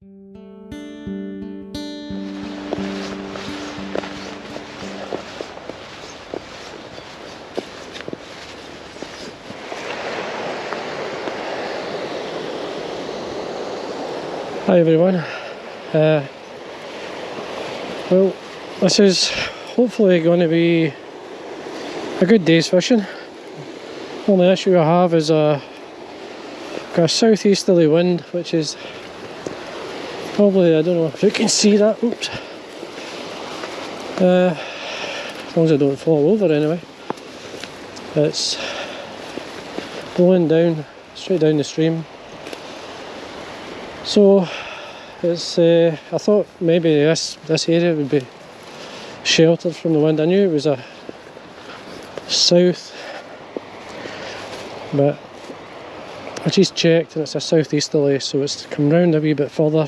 Hi everyone. Well, this is hopefully going to be a good day's fishing. The only issue I have is got a southeasterly wind, which is probably, I don't know if you can see that, oops. As long as I don't fall over anyway. It's blowing down, straight down the stream. So it's I thought maybe this area would be sheltered from the wind. I knew it was a south, but I just checked and it's a southeasterly, so it's come round a wee bit further.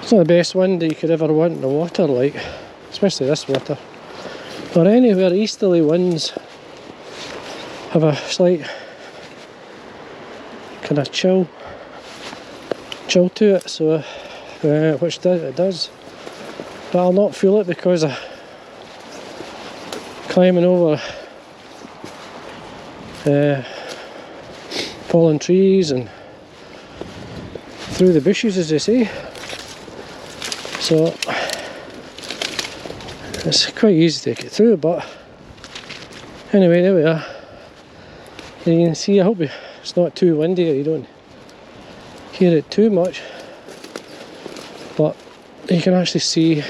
It's not the best wind that you could ever want in the water, like, especially this water. But anywhere easterly winds have a slight kind of chill to it, so which it does, but I'll not feel it because of climbing over fallen trees and through the bushes, as they say. So it's quite easy to get through, but anyway, there we are. And you can see, I hope it's not too windy or you don't hear it too much, but you can actually see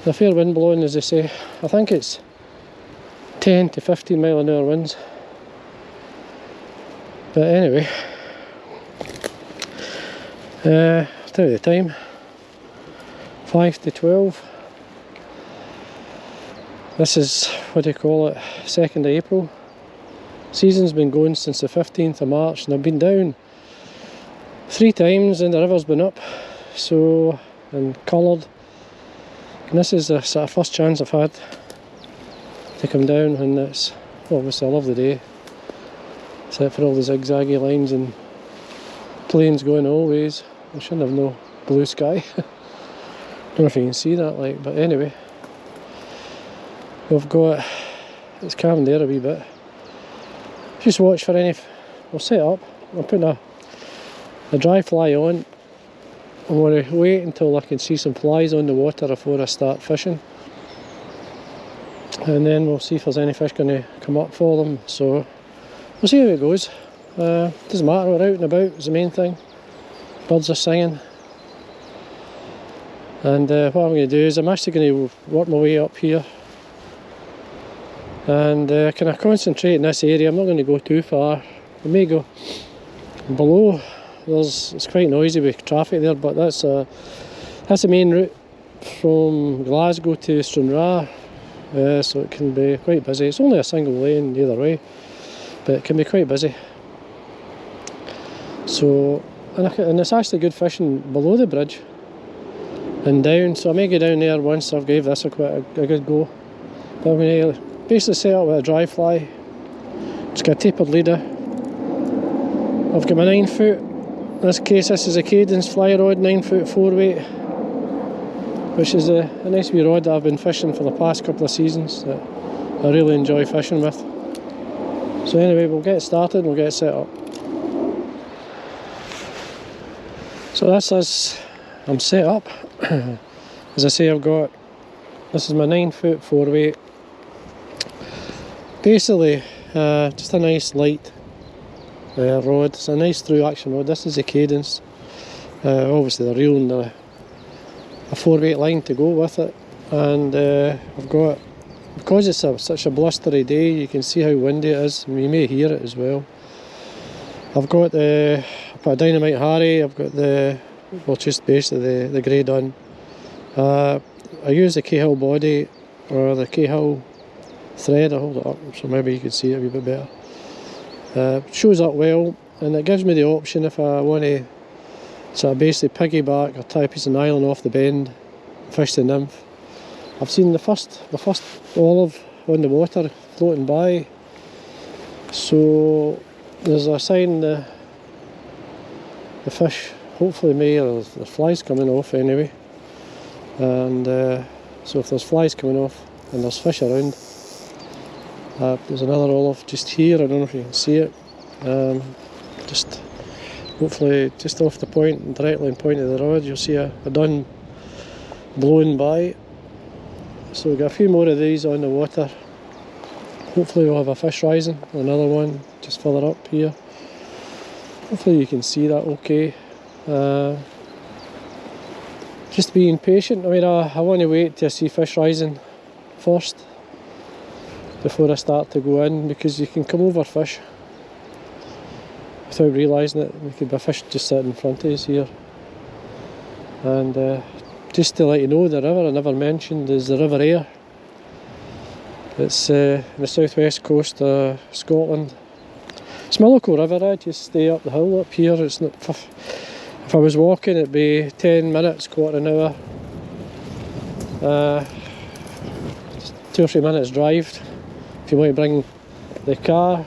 the fair wind blowing, as they say. I think it's 10 to 15 mile an hour winds. But anyway, I'll tell you the time, 5 to 12. This is, what do you call it, 2nd of April. Season's been going since the 15th of March and I've been down 3 times and the river's been up, so, and coloured. And this is the sort of first chance I've had to come down, and it's obviously a lovely day, except for all the zigzaggy lines and planes going all ways. I shouldn't have no blue sky. Don't know if you can see that, like, but anyway. We've got, it's calmed there a wee bit. Just watch for any, we'll set up, I'm putting a dry fly on. I'm going to wait until I can see some flies on the water before I start fishing, and then we'll see if there's any fish going to come up for them. So we'll see how it goes. Doesn't matter, we're out and about is the main thing. Birds are singing, and what I'm going to do is I'm actually going to work my way up here and kind of concentrate in this area. I'm not going to go too far. I may go below. It's quite noisy with traffic there, but that's the main route from Glasgow to Stranraer, so it can be quite busy. It's only a single lane either way, but it can be quite busy. So, and it's actually good fishing below the bridge and down, so I may go down there once I've gave this a good go. But I'm going to basically set up with a dry fly. Just got a tapered leader. I've got my 9 foot. In this case, this is a Cadence fly rod, 9 foot 4 weight, which is a nice wee rod that I've been fishing for the past couple of seasons that I really enjoy fishing with. So anyway, we'll get started and we'll get set up. So that's us, I'm set up. As I say, this is my 9 foot 4 weight. Basically, just a nice light rod. It's a nice through action rod. This is a Cadence. Obviously they're reeling a 4 weight line to go with it, and I've got, because it's such a blustery day, you can see how windy it is, and you may hear it as well. I've got I put a Dynamite Harry. I've got just basically the grey dun. I use the Cahill body or the Cahill thread. I'll hold it up so maybe you can see it a wee bit better. Shows up well, and it gives me the option if I want to sort of basically piggyback or tie a piece of nylon off the bend, fish the nymph. I've seen the first olive on the water floating by, so there's a sign the fish hopefully the flies coming off anyway, and so if there's flies coming off and there's fish around, there's another olive just here. I don't know if you can see it, just hopefully just off the point, directly in point of the rod, you'll see a dun blowing by. So we've got a few more of these on the water. Hopefully we'll have a fish rising, another one just further up here. Hopefully you can see that okay. Just being patient. I mean, I want to wait till I see fish rising first before I start to go in, because you can come over fish without realising it. There could be a fish just sitting in front of us here. And just to let you know, the river I never mentioned is the River Aire. It's the southwest coast of Scotland. It's my local river. I just stay up the hill up here. It's not, if I was walking, it'd be 10 minutes, quarter an hour. 2 or 3 minutes drive. If you want to bring the car,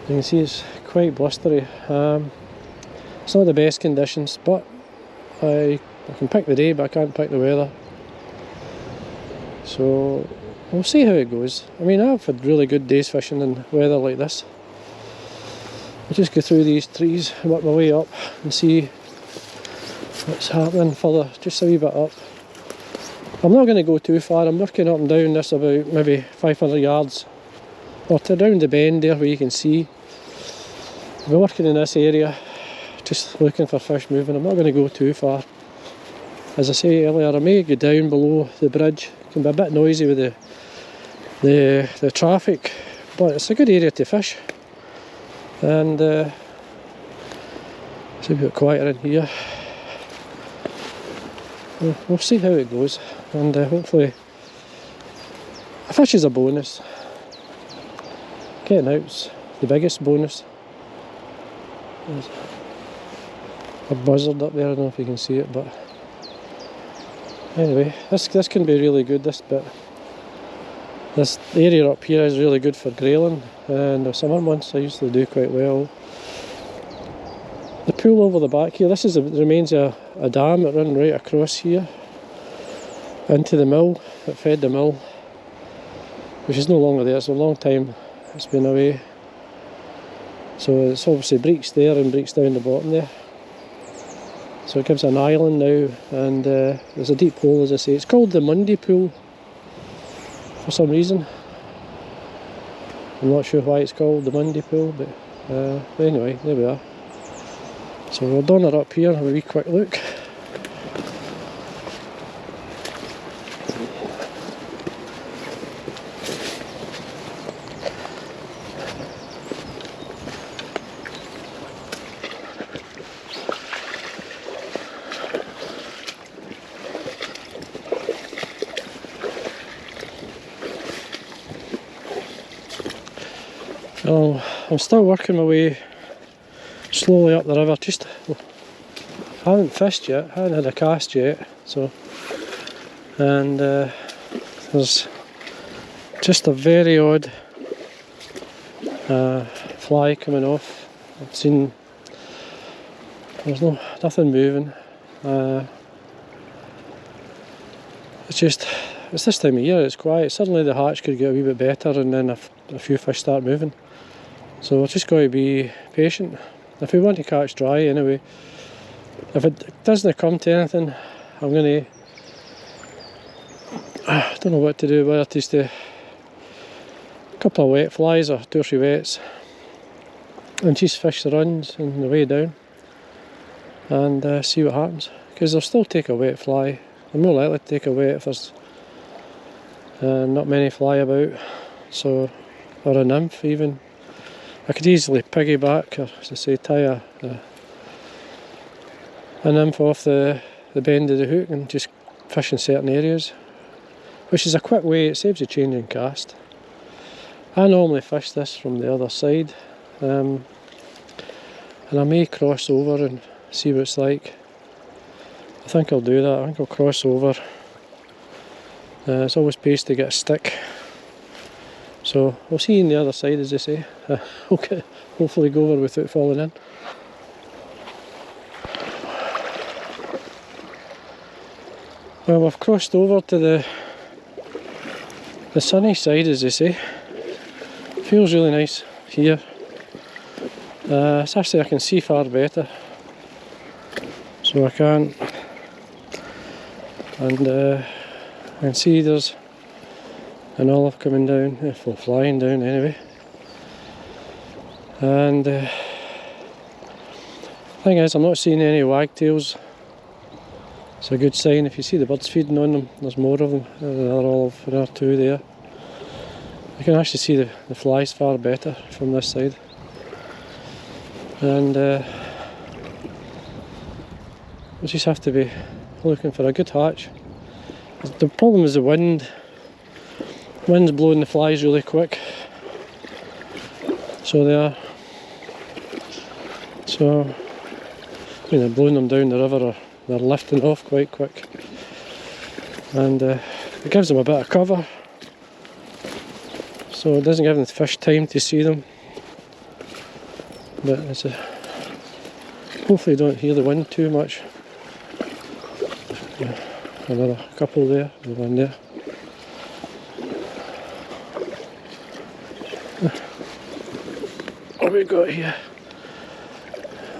you can see it's quite blustery. It's not the best conditions, but I can pick the day, but I can't pick the weather. So we'll see how it goes. I mean, I've had really good days fishing in weather like this. I'll just go through these trees and work my way up and see what's happening further, just a wee bit up. I'm not going to go too far. I'm working up and down this about maybe 500 yards, or to around the bend there where you can see. I'll be working in this area, just looking for fish moving. I'm not going to go too far. As I say earlier, I may go down below the bridge. It can be a bit noisy with the traffic, but it's a good area to fish. And it's a bit quieter in here. We'll see how it goes, and hopefully a fish is a bonus. Getting out's the biggest bonus. There's a buzzard up there, I don't know if you can see it, but anyway, this can be really good, this bit. This area up here is really good for grayling, and the summer months I usually do quite well. The pool over the back here, this is the remains of a dam that ran right across here into the mill, that fed the mill, which is no longer there. It's a long time it's been away. So it's obviously breaks there and breaks down the bottom there. So it gives an island now, and there's a deep hole, as I say. It's called the Monday Pool for some reason. I'm not sure why it's called the Monday Pool, but anyway, there we are. So we'll don her up here and have a wee quick look. Oh, I'm still working my way slowly up the river. Just I haven't fished yet, I haven't had a cast yet, so, and there's just a very odd fly coming off. I've seen there's nothing moving. It's this time of year, it's quiet. Suddenly the hatch could get a wee bit better, and then a few fish start moving. So we're just going to be patient. If we want to catch dry anyway, if it doesn't come to anything, I'm going to, I don't know what to do, whether just a couple of wet flies or 2 or 3 wets, and just fish the runs on the way down and see what happens. Because they'll still take a wet fly. I'm more likely to take a wet if there's not many fly about, so, or a nymph even. I could easily piggyback, or as I say, tie a nymph off the bend of the hook and just fish in certain areas, which is a quick way. It saves you changing cast. I normally fish this from the other side, and I may cross over and see what it's like. I think I'll do that. I think I'll cross over. It's always pays to get a stick. So we'll see you on the other side, as they say. Okay, hopefully go over without falling in. Well, we've crossed over to the sunny side, as they say. Feels really nice here. It's actually, I can see far better, so I can. And I can see there's an olive coming down, well, flying down anyway. And thing is, I'm not seeing any wagtails. It's a good sign. If you see the birds feeding on them, there's more of them. There's another olive, there are two there. You can actually see the flies far better from this side. And we just have to be looking for a good hatch. The problem is the wind. Wind's blowing the flies really quick. So they are. So when they're blowing them down the river, or they're lifting off quite quick. And it gives them a bit of cover. So it doesn't give the fish time to see them. But it's hopefully you don't hear the wind too much. Another couple there, and one there. What have we got here?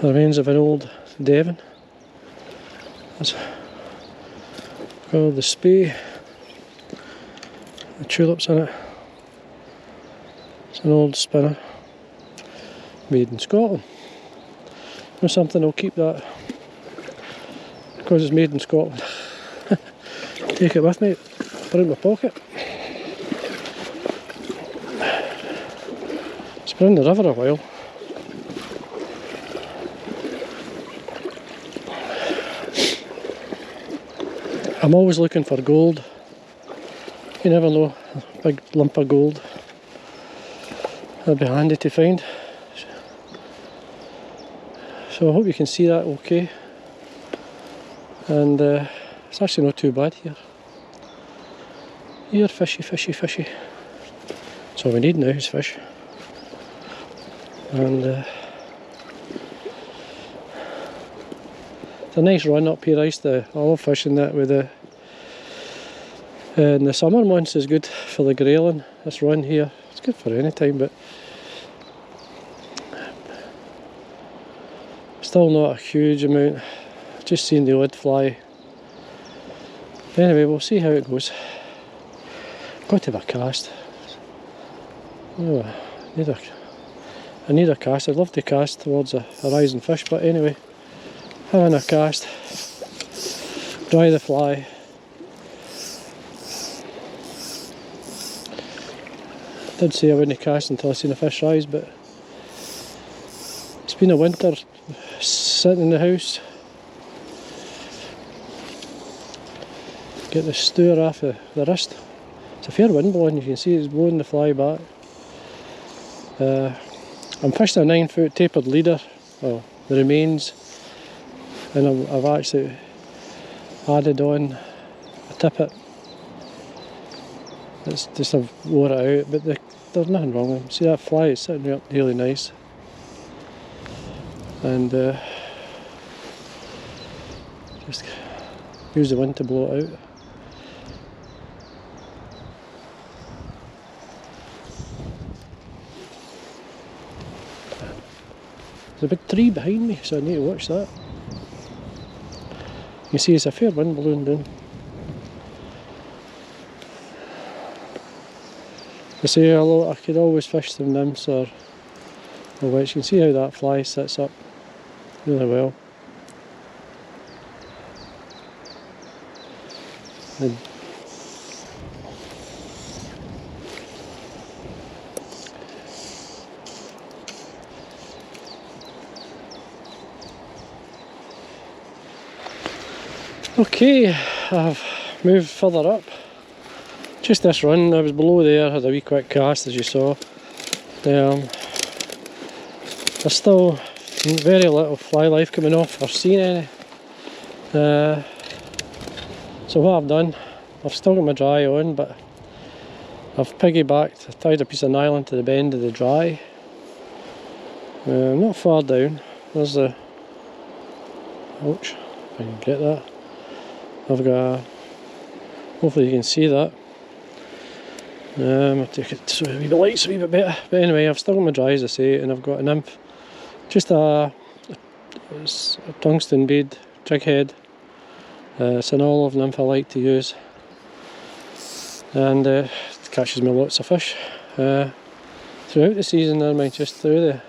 The remains of an old Devon. That's got the spey, the tulips in it. It's an old spinner, made in Scotland. There's something, I'll keep that because it's made in Scotland. Take it with me, put it in my pocket. It's been in the river a while. I'm always looking for gold. You never know, a big lump of gold. That'd be handy to find. So I hope you can see that okay. And it's actually not too bad here. Here, fishy, fishy, fishy. That's all we need now is fish. And it's a nice run up here. I love fishing that with in the summer months is good for the grayling. This run here, it's good for any time, but still not a huge amount. Just seen the odd fly. Anyway, we'll see how it goes. Got to have a cast. Oh, I need a cast. I'd love to cast towards a rising fish, but anyway, having a cast, dry the fly. I did say I wouldn't cast until I seen a fish rise, but it's been a winter sitting in the house. Get the stir off the wrist. It's a fair wind blowing, you can see it's blowing the fly back. I'm fishing a 9-foot tapered leader, well, the remains, and I've actually added on a tippet. It's just I've wore it out, but there's nothing wrong with them. See that fly is sitting up really nice. And just use the wind to blow it out. There's a big tree behind me, so I need to watch that. You see, it's a fair wind blowing down. I say, I could always fish some nymphs or whites. You can see how that fly sits up really well. And okay, I've moved further up. Just this run, I was below there, had a wee quick cast as you saw. There's still very little fly life coming off, or seen any. So what I've done, I've still got my dry on, but I've piggybacked, I tied a piece of nylon to the bend of the dry. Not far down, there's the, ouch, if I can get that. I've got Hopefully you can see that. I'll take it so the light's a wee bit better. But anyway, I've still got my dry as I say, and I've got a nymph. Just it's a tungsten bead jig head. It's an olive nymph I like to use, and it catches me lots of fish throughout the season. I might just through the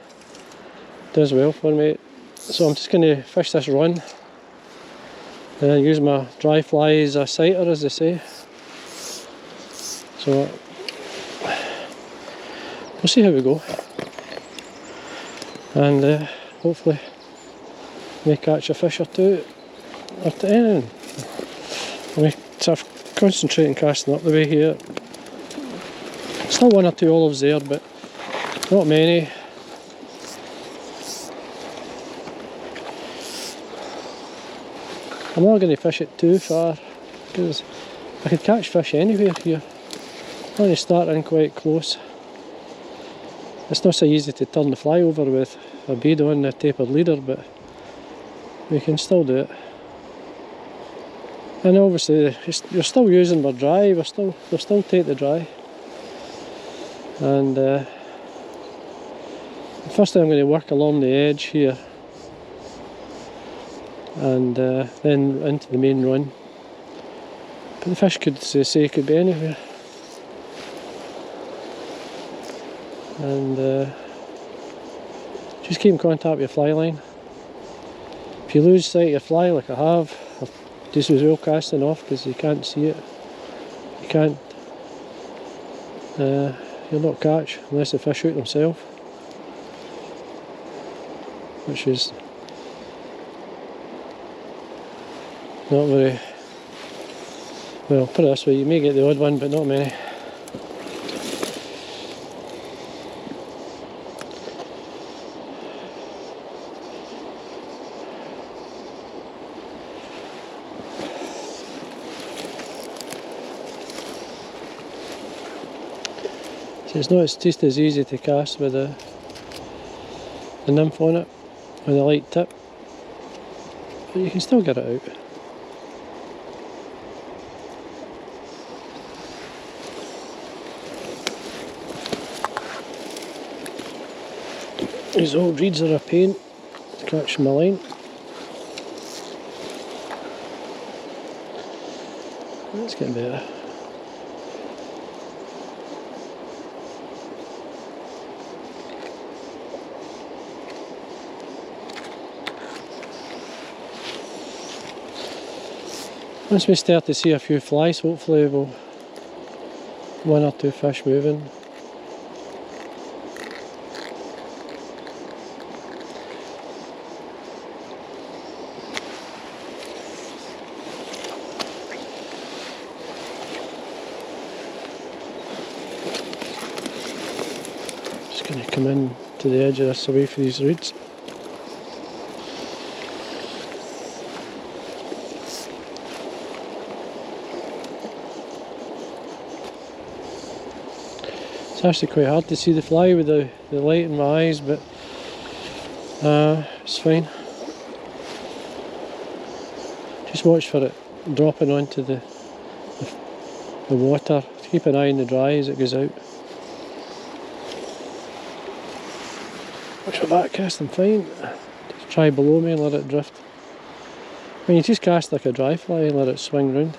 does well for me. So I'm just going to fish this run and use my dry fly as a sighter, as they say. So we'll see how we go, and hopefully may catch a fish or two or anything. I'm sort of concentrating casting up the way here. Still one or two olives there, but not many. I'm not going to fish it too far because I could catch fish anywhere here. I'm going to start in quite close. It's not so easy to turn the fly over with a bead on the tapered leader, but we can still do it. And obviously you're still using my dry, they'll still take the dry. And first I'm going to work along the edge here, and then into the main run. But the fish could say could be anywhere. And just keep in contact with your fly line. If you lose sight of your fly like I have, I've just as well casting off because you can't see it. You can't, you'll not catch unless the fish shoot themselves, which is not very well. Put it this way, you may get the odd one, but not many. So it's not just as easy to cast with the nymph on it, with a light tip, but you can still get it out. These old reeds are a pain to catch my line. That's getting better. Once we start to see a few flies, hopefully we'll one or two fish moving. Just going to come in to the edge of this away from these reeds. It's actually quite hard to see the fly with the light in my eyes, but it's fine. Just watch for it dropping onto the water. Keep an eye on the dry as it goes out. Watch for back casting fine. Just try below me and let it drift. When you just cast like a dry fly and let it swing round.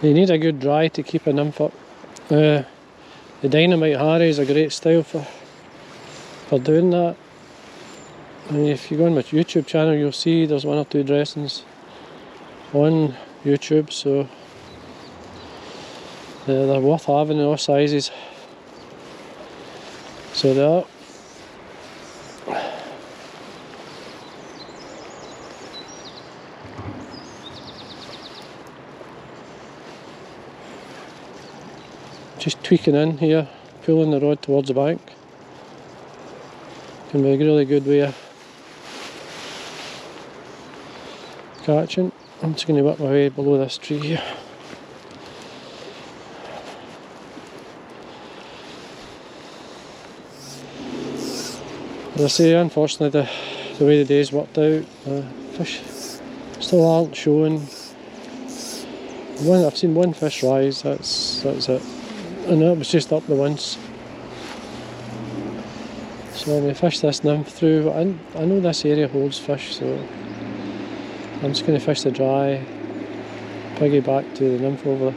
You need a good dry to keep a nymph up. The Dynamite Harry is a great style for doing that. And if you go on my YouTube channel, you'll see there's one or two dressings on YouTube, so they're worth having in all sizes. So they are. just tweaking in here, pulling the rod towards the bank. Can be a really good way of catching. I'm just going to work my way below this tree here. As I say, unfortunately the way the day's worked out, fish still aren't showing. I've seen one fish rise, that's it. And that was just up the once. So I'm going to fish this nymph through, but I know this area holds fish, so I'm just going to fish the dry, piggyback to the nymph over.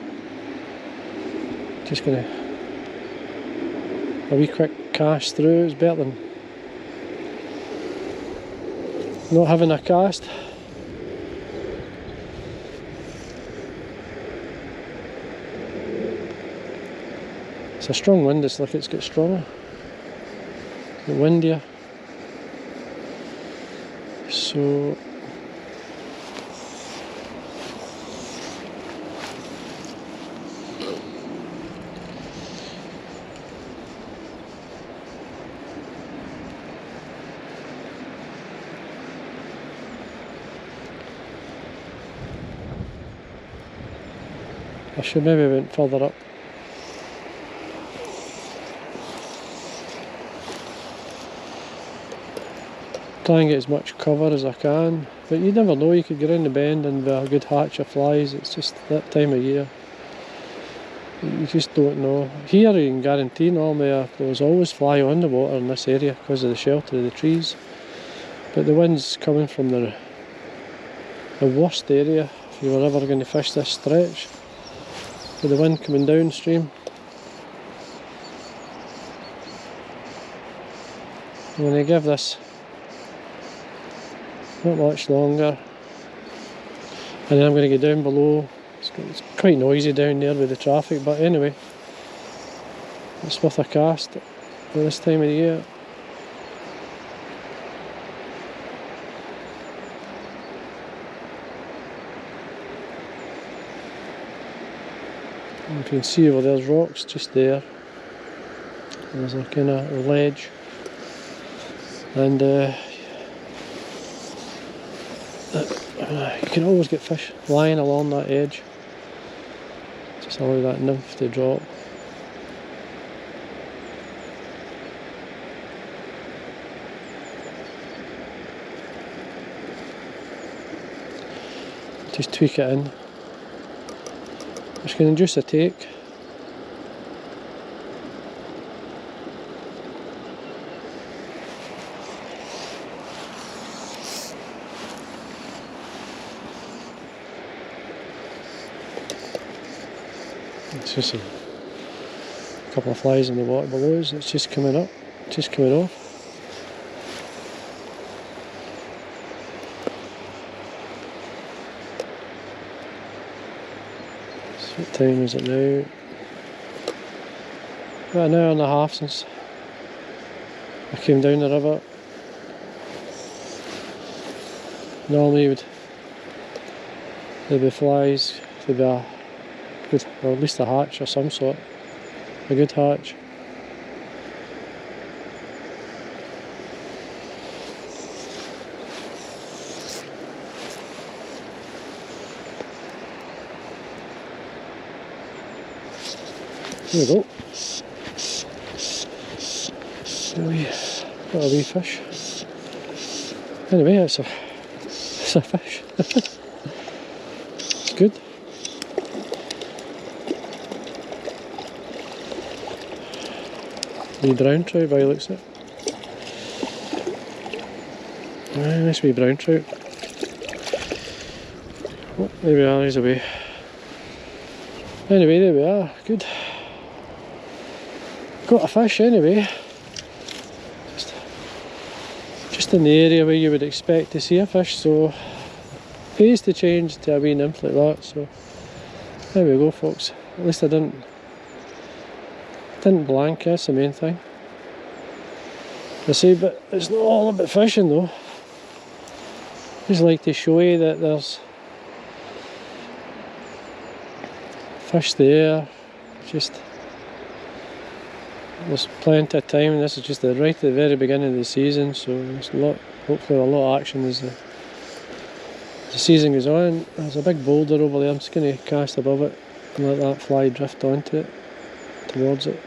Just going to a wee quick cast through. It's better than not having a cast. It's a strong wind, it's like it's got stronger. The windier. So I should maybe have went further up. Try and get as much cover as I can, but you never know, you could get in the bend and be a good hatch of flies. It's just that time of year. You just don't know. Here you can guarantee normally there's always fly on the water in this area because of the shelter of the trees. But the wind's coming from the worst area if you were ever going to fish this stretch. With the wind coming downstream. I'm going to give this not much longer, and then I'm going to go down below. It's quite noisy down there with the traffic, but anyway, it's worth a cast at this time of the year. And you can see over there's rocks just there. There's a kind of ledge, and you can always get fish lying along that edge. Just allow that nymph to drop. Just tweak it in. Just going to juice a take. It's just a couple of flies in the water below us. It's just coming up, just coming off. So what time is it now? About an hour and a half since I came down the river. Normally there'd be flies, there'd be a good, or at least a hatch of some sort, a good hatch. There we go. Got a wee fish. Anyway, it's a fish. It's good. Wee brown trout by the looks of it. Nice wee brown trout. Oh, there we are, he's away. Anyway, there we are, good. Got a fish anyway. Just in the area where you would expect to see a fish, so pays to change to a wee nymph like that. So there we go, folks. At least I didn't blank, that's the main thing. I say, but it's not all about fishing though. I just like to show you that there's fish there, just there's plenty of time, and this is just right at the very beginning of the season, so there's hopefully a lot of action as the season goes on. There's a big boulder over there. I'm just going to cast above it and let that fly drift onto it, towards it.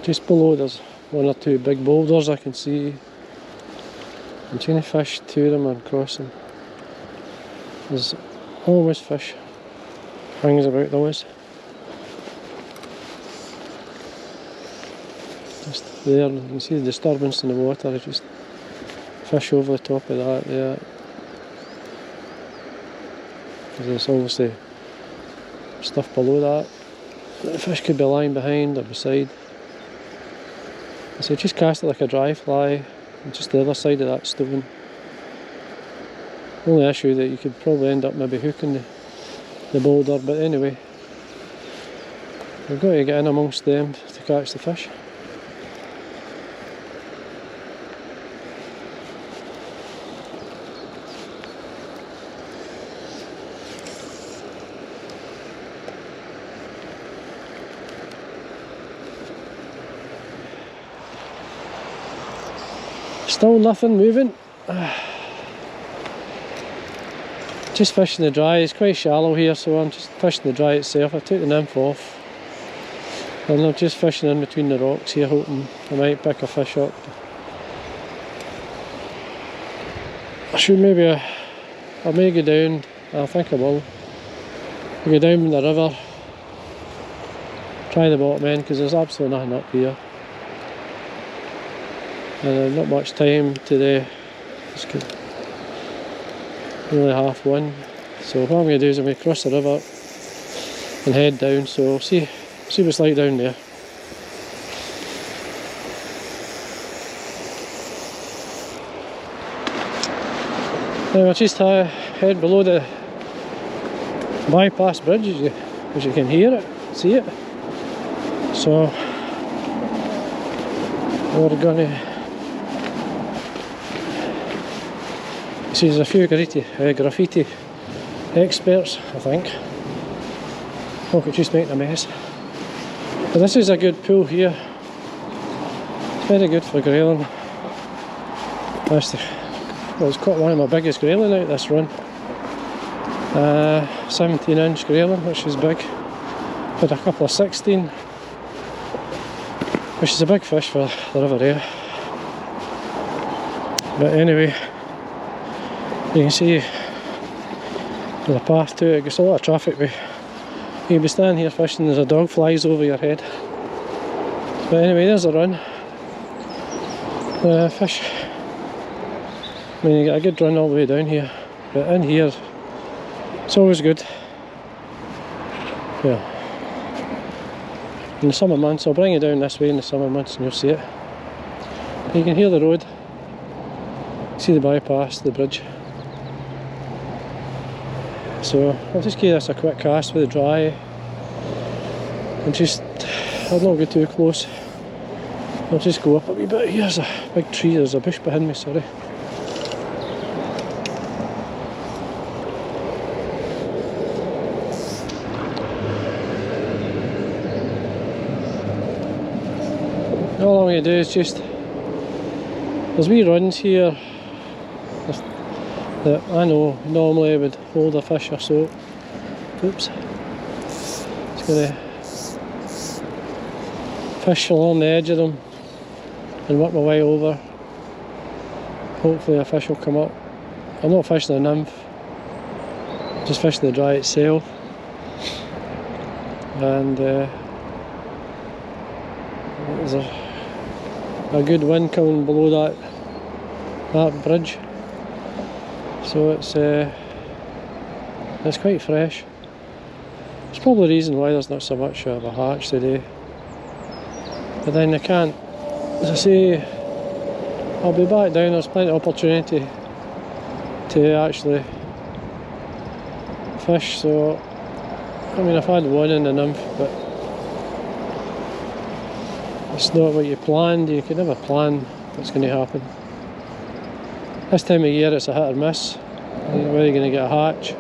Just below there's one or two big boulders I can see. I'm trying to fish two of them and cross them. There's always fish hangs about those. Just there, you can see the disturbance in the water. I just fish over the top of that there. There's obviously stuff below that. The fish could be lying behind or beside. So just cast it like a dry fly, and just the other side of that stone. Only issue that you could probably end up maybe hooking the boulder, but anyway, we've got to get in amongst them to catch the fish. Still nothing moving. Just fishing the dry. It's quite shallow here, so I'm just fishing the dry itself. I took the nymph off and I'm just fishing in between the rocks here, hoping I might pick a fish up. I should maybe, I may go down, I think I will. I'll go down the river, try the bottom end, because there's absolutely nothing up here. And not much time today, it's nearly 1:30, so what I'm going to do is I'm going to cross the river and head down, so we'll see what's like down there. Now I'll just head below the bypass bridge, as you can hear it, see it. So we're going to see, there's a few graffiti experts, I think. Look, it's just making a mess. But this is a good pool here. It's very good for grayling. Well, it's caught one of my biggest grayling out this run. 17-inch grayling, which is big. Had a couple of 16, which is a big fish for the river there. But anyway, you can see there's a path to it. It gets a lot of traffic. You can be standing here fishing, there's a dog flies over your head. But anyway, there's a run. Fish. I mean, you get a good run all the way down here. But in here, it's always good. Yeah. In the summer months, I'll bring you down this way in the summer months and you'll see it. You can hear the road. See the bypass, the bridge. So I'll just give this a quick cast with the dry and I'll not get too close. I'll just go up a wee bit. Here's a big tree, there's a bush behind me, sorry. All I'm going to do is there's wee runs here that I know normally would hold a fish or so. Oops. Just going to fish along the edge of them and work my way over. Hopefully a fish will come up. I'm not fishing a nymph, just fishing the dry itself. And there's a good wind coming below that bridge. So it's quite fresh. It's probably the reason why there's not so much of a hatch today. But then I can't, as I say, I'll be back down. There's plenty of opportunity to actually fish. So I mean, I've had one in the nymph, but it's not what you planned. You can never plan what's going to happen. This time of year it's a hit or miss. Whether you're going to get a hatch.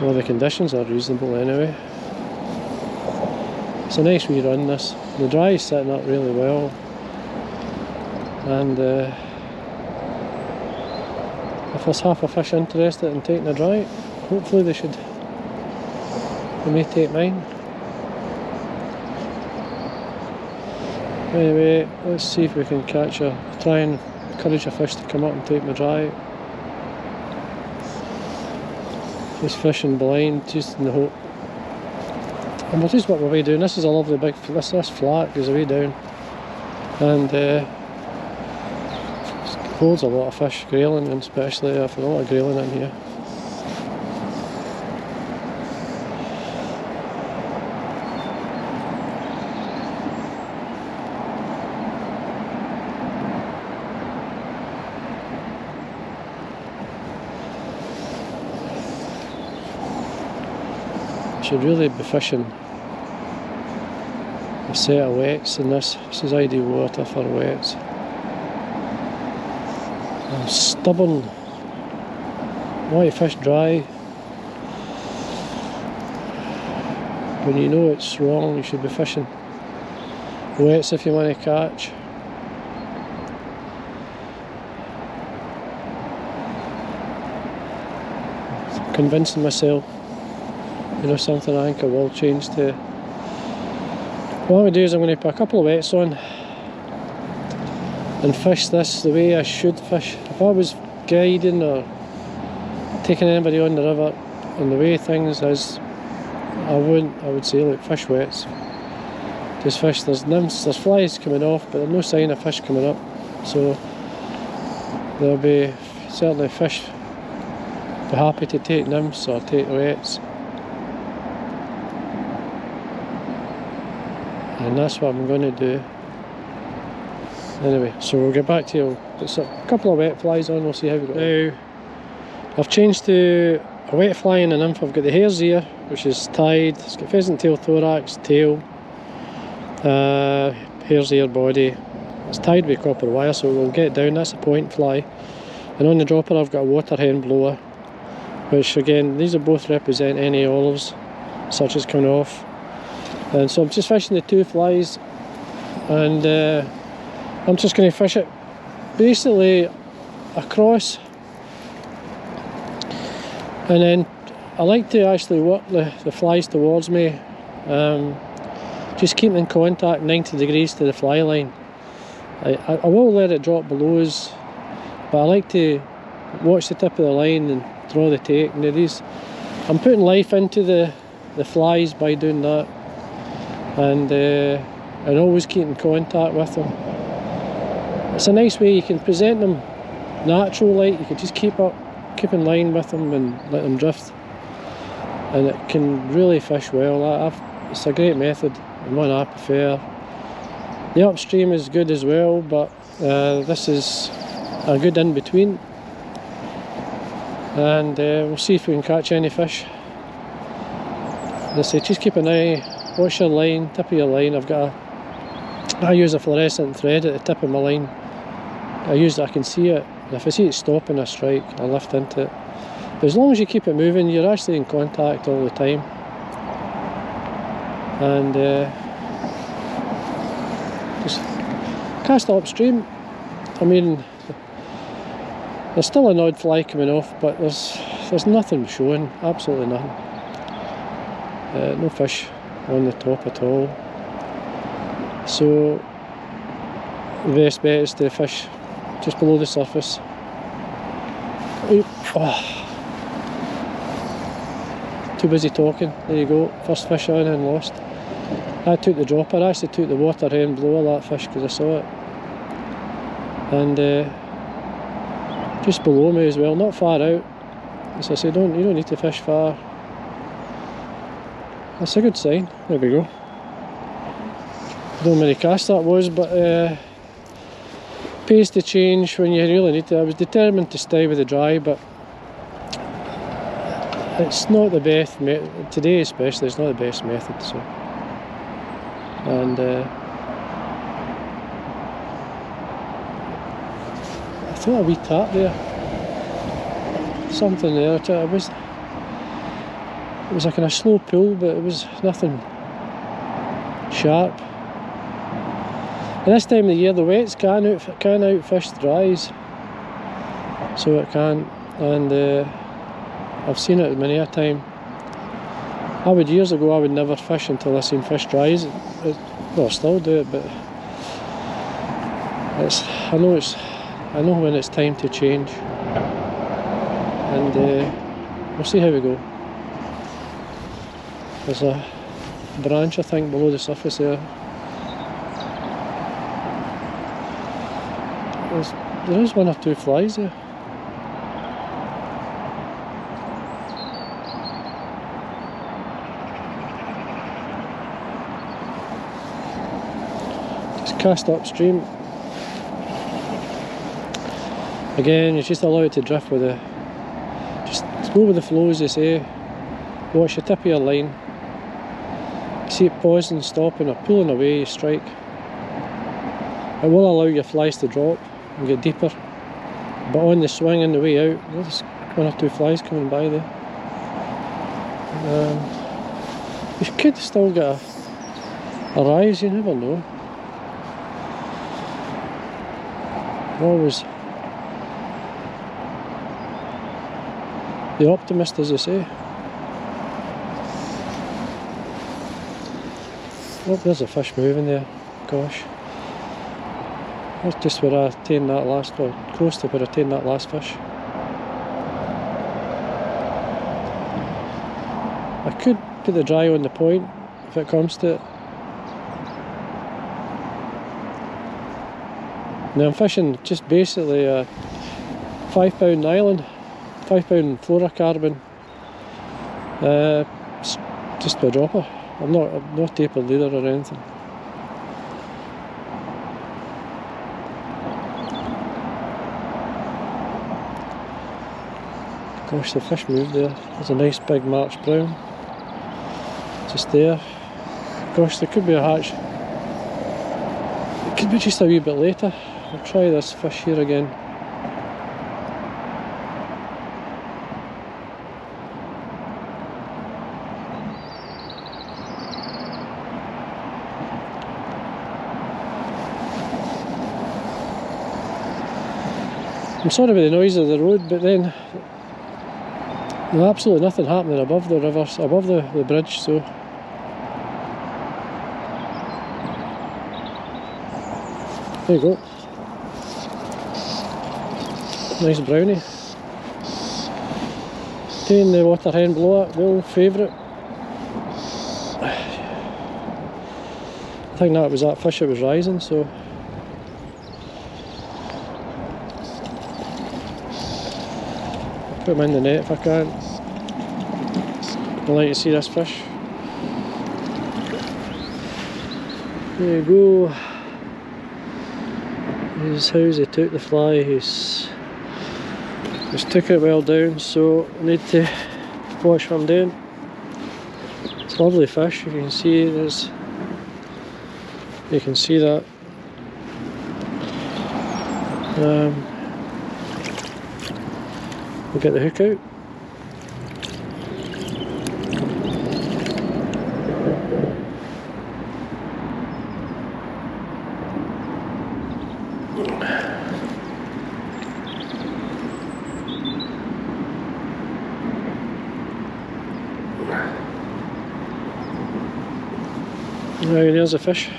Well, the conditions are reasonable anyway. It's a nice wee run this. The dry is setting up really well, and if there's half a fish interested in taking a dry, hopefully they may take mine. Anyway, let's see if we can try and encourage a fish to come up and take my dry. Just fishing blind, just in the hope. And we'll just what we'll be doing. This is a lovely big, this flat goes away down, and holds a lot of fish, grayling, and especially I've a lot of grayling in here. Should really be fishing a set of wets in this. This is ideal water for wets. I'm stubborn. I want to fish dry. When you know it's wrong, you should be fishing wets if you want to catch. I'm convincing myself. You know something, I think I will change to. What I'm going to do is I'm going to put a couple of wets on and fish this the way I should fish. If I was guiding or taking anybody on the river, and the way things is, I would say, look, fish wets. Just fish, there's nymphs, there's flies coming off, but there's no sign of fish coming up. So there'll be certainly fish be happy to take nymphs or take wets. And that's what I'm going to do. Anyway, so we'll get back to you. Put a couple of wet flies on, we'll see how we go. Now, I've changed to a wet fly and a nymph. I've got the hare's ear, which is tied. It's got pheasant tail thorax, tail, hare's ear body. It's tied with copper wire, so we'll get down. That's a point fly. And on the dropper I've got a water hen blower, which again, these are both represent any olives such as coming off. And so I'm just fishing the two flies, and I'm just going to fish it basically across, and then I like to actually work the flies towards me, just keep in contact 90 degrees to the fly line. I will let it drop below us, but I like to watch the tip of the line and draw the take. And these, I'm putting life into the flies by doing that. And always keep in contact with them. It's a nice way you can present them natural, like you can just keep in line with them and let them drift, and it can really fish well. It's a great method and one I prefer. The upstream is good as well, but this is a good in between, and we'll see if we can catch any fish. As I say, just keep an eye. Watch your line, tip of your line. I use a fluorescent thread at the tip of my line. I can see it, and if I see it stopping, I strike, I lift into it. But as long as you keep it moving, you're actually in contact all the time. And just cast upstream. I mean, there's still an odd fly coming off, but there's nothing showing, absolutely nothing. No fish on the top at all. So the best bet is to fish just below the surface. Oh. Too busy talking. There you go, first fish on and lost. I took the dropper. I actually took the water hen blower, that fish, because I saw it. And just below me as well, not far out. As I say, you don't need to fish far. That's a good sign. There we go. I don't know how many casts that was, but pays to change when you really need to. I was determined to stay with the dry, but it's not the best today, especially. It's not the best method. So, and I thought a wee tap there. Something there. It was a kind of slow pull, but it was nothing sharp. And this time of the year, the wets can outfish the dries, so it can. And I've seen it many a time. Years ago, I would never fish until I seen fish dries. Well, I still do it, but I know when it's time to change, and we'll see how we go. There's a branch, I think, below the surface there. There is 1 or 2 flies there. Just cast upstream. Again, you just allow it to drift with the... Just go with the flow, as they say. Watch the tip of your line. See it pausing, stopping, or pulling away, you strike. It will allow your flies to drop and get deeper. But on the swing and the way out, there's 1 or 2 flies coming by there. You could still get a rise, you never know. Always the optimist, as they say. Oh, there's a fish moving there. Gosh. That's just where I tamed that last one, close to where I tamed that last fish. I could put the dry on the point if it comes to it. Now I'm fishing just basically a 5-pound nylon, 5-pound fluorocarbon, just a dropper. I'm not tapered leader or anything. Gosh, the fish moved there. There's a nice big March brown just there. Gosh, there could be a hatch. It could be just a wee bit later. I'll try this fish here again. I'm sorry about the noise of the road, but then there's absolutely nothing happening above the rivers, above the bridge, so there you go. Nice brownie. Taking the water hen below it, the old favourite. I think that was that fish that was rising, so put him in the net if I can. I'd like to see this fish. There you go. Here's how he took the fly. He's just took it well down, so I need to watch what I'm doing. It's a lovely fish. You can see there's. You can see that. We'll get the hook out. Now there's a fish.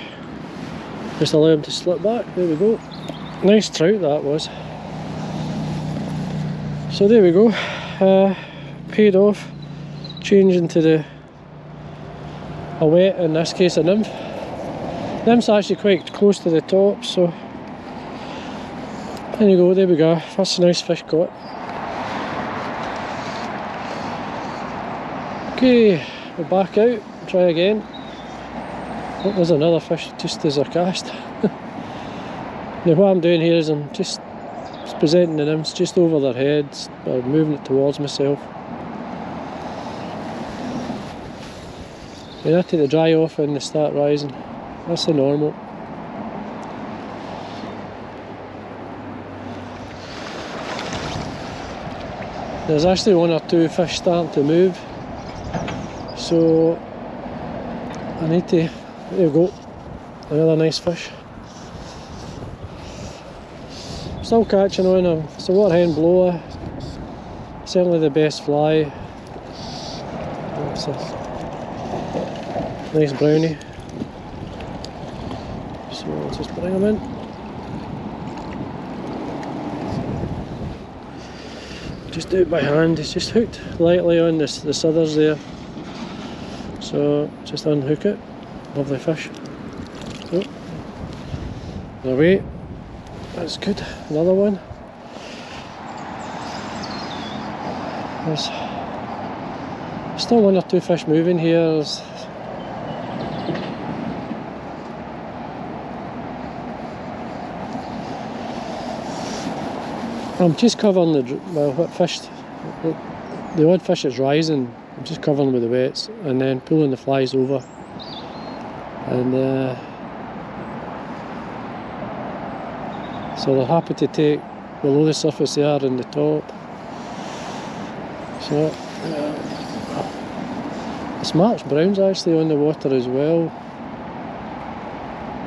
Just allow him to slip back. There we go. Nice trout that was. So there we go. Paid off. Changing to a wet, in this case a nymph. Nymph's actually quite close to the top, so there you go, there we go. That's a nice fish caught. Okay, we're back out, try again. Oh, there's another fish just as I cast. Now what I'm doing here is I'm just presenting the nymphs just over their heads, or moving it towards myself. When I take the dry off and they start rising, that's the normal. There's actually 1 or 2 fish starting to move. So I need to, there we go, another nice fish. Still catching on. It's a water hen blower, certainly the best fly. It's a nice brownie. So I'll just bring him in. Just do it by hand. He's just hooked lightly on the suthers there. So just unhook it. Lovely fish. Oh, away. That's good. Another one. There's still one or two fish moving here. I'm just covering the odd fish that's rising. I'm just covering with the wets and then pulling the flies over. And so they're happy to take below the surface there and the top. So there's March browns actually on the water as well.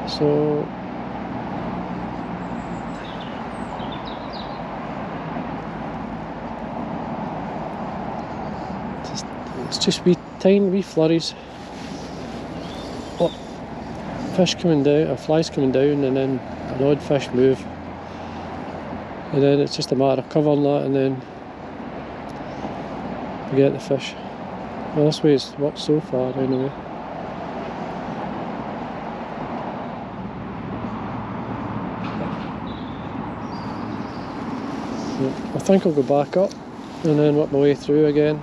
So it's just tiny wee flurries. Oh, fish coming down, or flies coming down, and then an odd fish move. And then it's just a matter of covering that and then we get the fish. Well, this way it's worked so far anyway. I think I'll go back up and then work my way through again.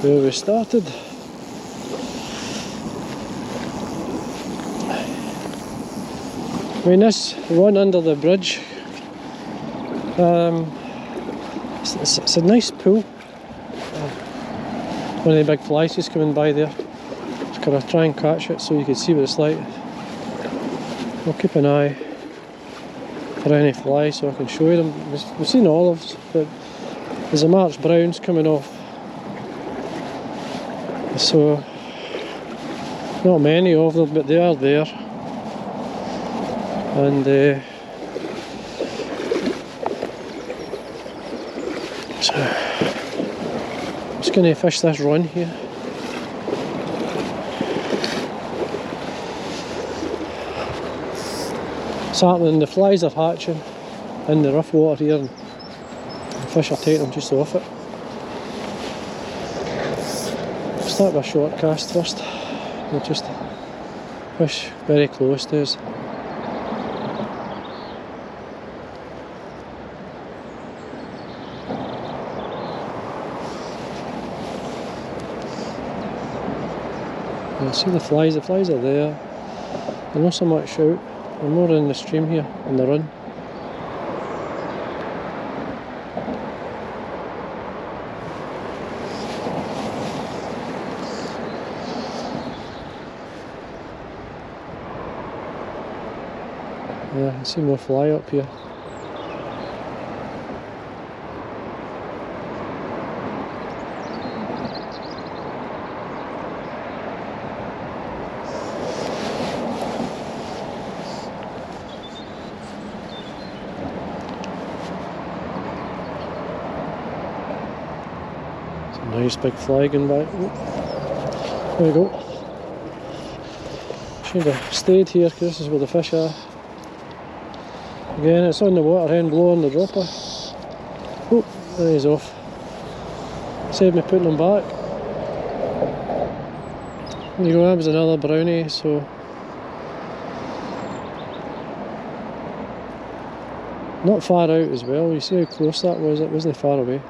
Where we started. I mean, this run under the bridge, it's a nice pool. One of the big flies just coming by there. Just gotta try and catch it so you can see what it's like. I'll keep an eye for any flies so I can show you them. We've seen olives, but there's a March browns coming off. So, not many of them, but they are there. And so I'm just going to fish this run here. What's happening? The flies are hatching in the rough water here, and the fish are taking them just off it. I'll start with a short cast first. We'll just fish very close to us. You see the flies are there. They're not so much out, they're more in the stream here, in the run. Yeah, I can see more fly up here. Nice big fly going by. Oh, there we go. Should have stayed here because this is where the fish are. Again, it's on the water hen blowing the dropper. Oh, there he's off. Saved me putting him back. There you go, that was another brownie, so. Not far out as well, you see how close that was, it wasn't far away.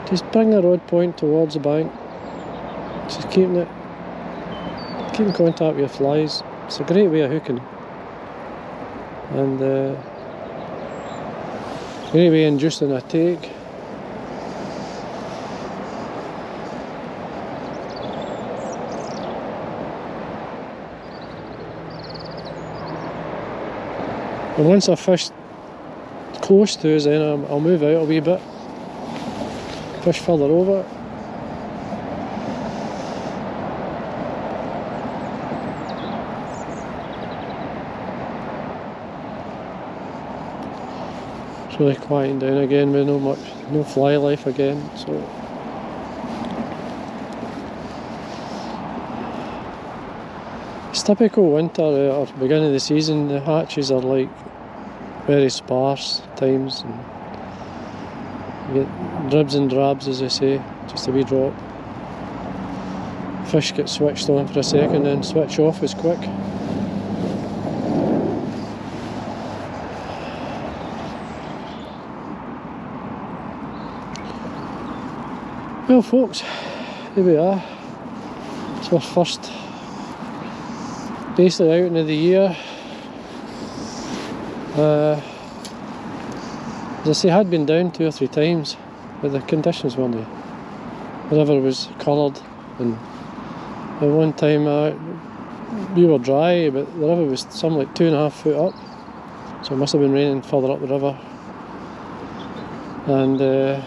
Just bring the rod point towards the bank. Just keeping contact with your flies. It's a great way of hooking. And Anyway, inducing a take. And once I've fished close to us, then I'll move out a wee bit, fish further over. It's really quieting down again with no fly life again, so it's typical winter or beginning of the season. The hatches are like very sparse at times, and you get dribs and drabs, as they say, just a wee drop. Fish get switched on for a second and switch off as quick. Well folks, here we are. It's our first basically outing of the year. As I say, I had been down 2 or 3 times, but the conditions weren't there. The river was coloured, and at one time we were dry, but the river was something like 2.5 foot up, so it must have been raining further up the river. And it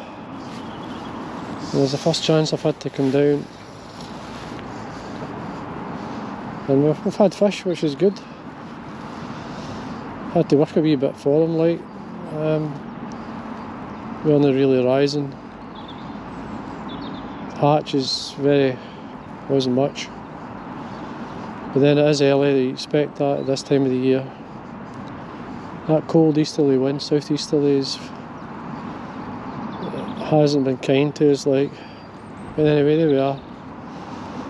was the first chance I've had to come down, and we've had fish, which is good. Had to work a wee bit for them, like we weren't really rising. Hatch wasn't much, but then it is early. You expect that at this time of the year. That cold easterly wind, southeasterlies, hasn't been kind to us, like. But anyway, there we are.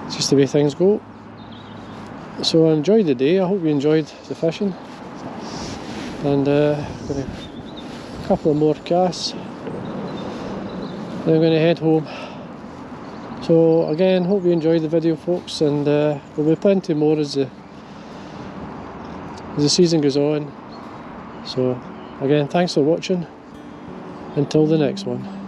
It's just the way things go. So I enjoyed the day. I hope you enjoyed the fishing. And got a couple of more casts. Then I'm going to head home. So again, hope you enjoyed the video, folks, and there'll be plenty more as the season goes on. So again, thanks for watching. Until the next one.